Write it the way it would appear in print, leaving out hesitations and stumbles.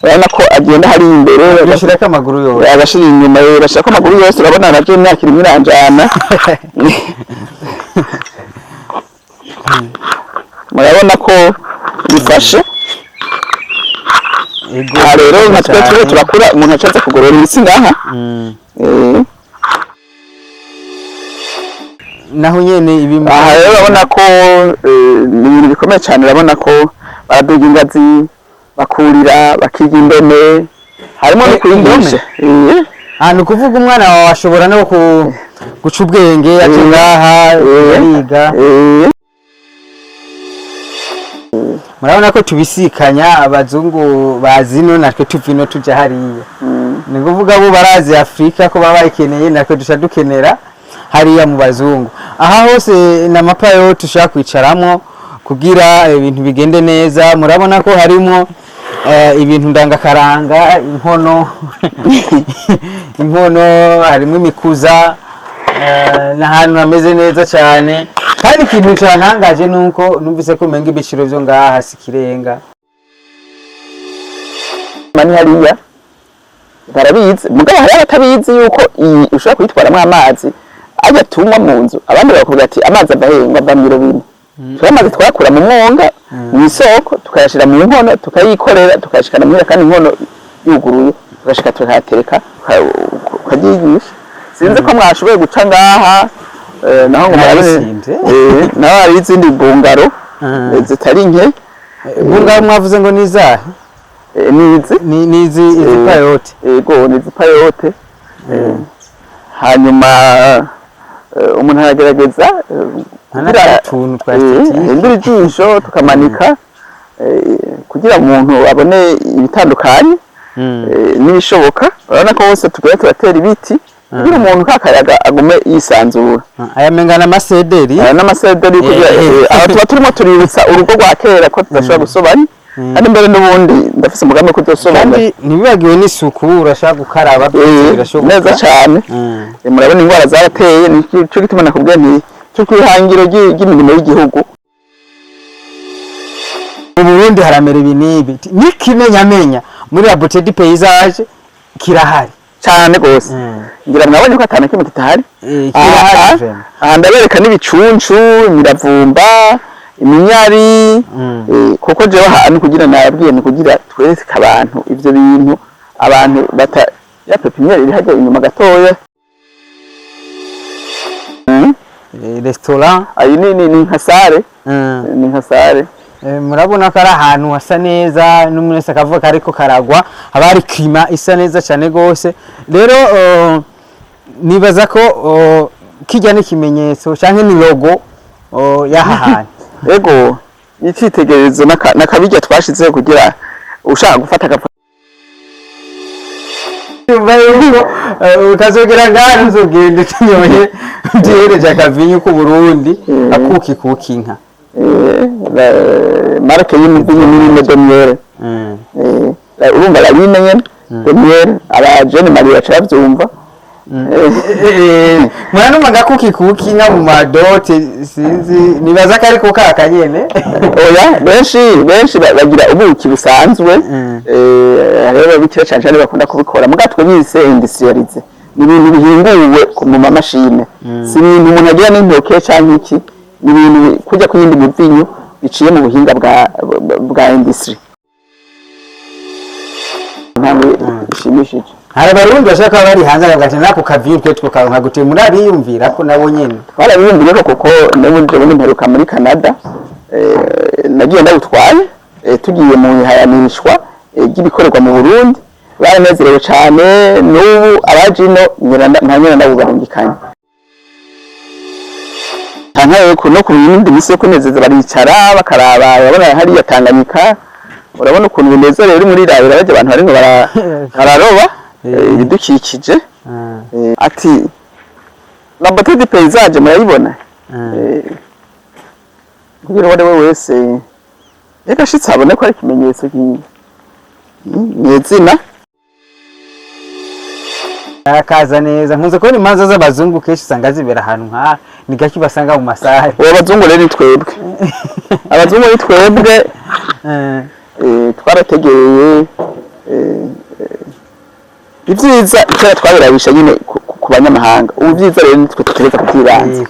urabona ko agenda hari imbere agashirako amaguru yose agashira inyuma bashaka amaguru yose urabona navyo imyaka irimo iranjana murabona ko bifashe rero nka twe turakura umuntu acaza kugorora imitsi ngaha naho nyene ibimwe aha rero urabona ko ni ibintu bikomeye cyane urabona ko baraduga ingazi bakurira bakiga indome harimo no kwigisha ahantu kuvuga umwana wawe ashobora no guca ubwenge ati ngaha yiga murabona ko tubisikanya abazungu bazino natwe tuvino tuja hariya ni kuvuga bo barazi Afrika ko baba bayikeneye natwe dusha dukenera hariya mu bazungu aha hose na mapa yo tushaka kwicaramo kugira ibintu bigende neza murabona ko harimo ibintu ndangakaranga inkono harimo imikuza n'ahantu hameze neza cyane kandi ikintu cyantangaje nuko numvise ko menga ibiciro byo ngaha sikirenga mani hariya barabizi mugabo hari abatabizi yuko ushobora kwitwaramo amazi ajya tunywa mu nzu abandi bakubwira ati amazi ava bamiro bine turamaze twakura mu mwonga mu isoko tukayashira mu nkono tukayikorera tukashikana muhira kandi inkono yuguruye tugashika tukatereka ukagigisha sinzi ko mwashoboye guca ngaha naho ngo naho hari izindi bungaro zitari nke bungaro mwavuze ngo nizahe nizi payote yego nizi payote hanyuma umuntu aragerageza indura ijisho tukamanika kugira umuntu abone ibitandukanye n'ibishoboka urabona ko hose tugenda turatera ibiti kugira umuntu kakayaga agume yisanzura aya mengana amasederi kugira aho tuba turimo tuributsa urugo rwa kera ko tudashobora gusobanya kandi mbere n'ubundi ndafise umugambi ko tuzosobanya kandi ntibibagiwe n'isuku urashaka gukaraba birashoboka neza cyane murabona indwara zarateye nico gituma nakubwiye nti cyo kwihangiro ry'imirimo y'igihugu mu Burundi haramera ibinibi n'ikimenyamenya muri la beauté du paysage kirahari cyane gose ngira mwabonye ko atana kimwe kitahari aha ndabereka n'ibicuncu imiravumba iminyari kuko jewe ahantu kugira nabwiye ni kugira twereke abantu ivyo bintu abantu bata ya pepiniere iri hajya inyuma gatoya restaurant ayi ni nka sare murabona ko ari ahantu hasa neza n'umuntu akavuga ko ariko karagwa haba hari klima isa neza cyane gose rero nibaza ko kijya n'ikimenyetso canke ni logo y'aha hantu ego icitegerezo nakabijya twashizeho kugira ushaka gufata ukazogera ngaho uzogenda tunyoye byereje akavinyu ku Burundi akuki kukinka marke y'imvinyu ni Demiere urumva arabimenye Demiere abajene Maria cyavyumva mwana magakuki kukinka mu madote sinzi nibaza ko ariko kakanyene oya benshi bagira ubuki busanzwe rero bikira cyane bakunda kubikora mugatwe bise industrialize ni ibintu bihinguwe mu mamashine si ibintu umuntu agira n'intoke cyangwa iki ni ibintu kujya ku yindi mivinyu biciye mu buhinga bwa industry ntabwo bishimishije hari abarundi bashaka bari hanze bagati nako kavinyu twe tukaronka gute muri abiyumvira ko nabo nyene barabiyumvira ko n'ubundi mperuka muri Canada nagiye ndagutwaye tugiye mu ihayanishwa ry'ibikorerwa mu Burundi baranezerewe cyane n'ubu abajino nkanyene ndabubarungikanye tanka no ku yindi misi yo kunezeza baricara bakaraba babona hari yatanganyika urabona ukuntu binezereye uri muri rabira baje abantu bari ngo bararoba ibidukikije ati la beauté du paysage murayibona kugira wari wese reka shitsa abone ko ari kimenyetso nyezina akaza neza nkunze kubona imanza z'abazungu kenshi usanga zibera ahantu nka ni gake basanga mu masaha abazungu rero ni twebwe abazungu ni twebwe twarategereye ibyiza kera twabirabisha nyine ku banyamahanga ubu byiza rero nitwe tugereza kubyiranga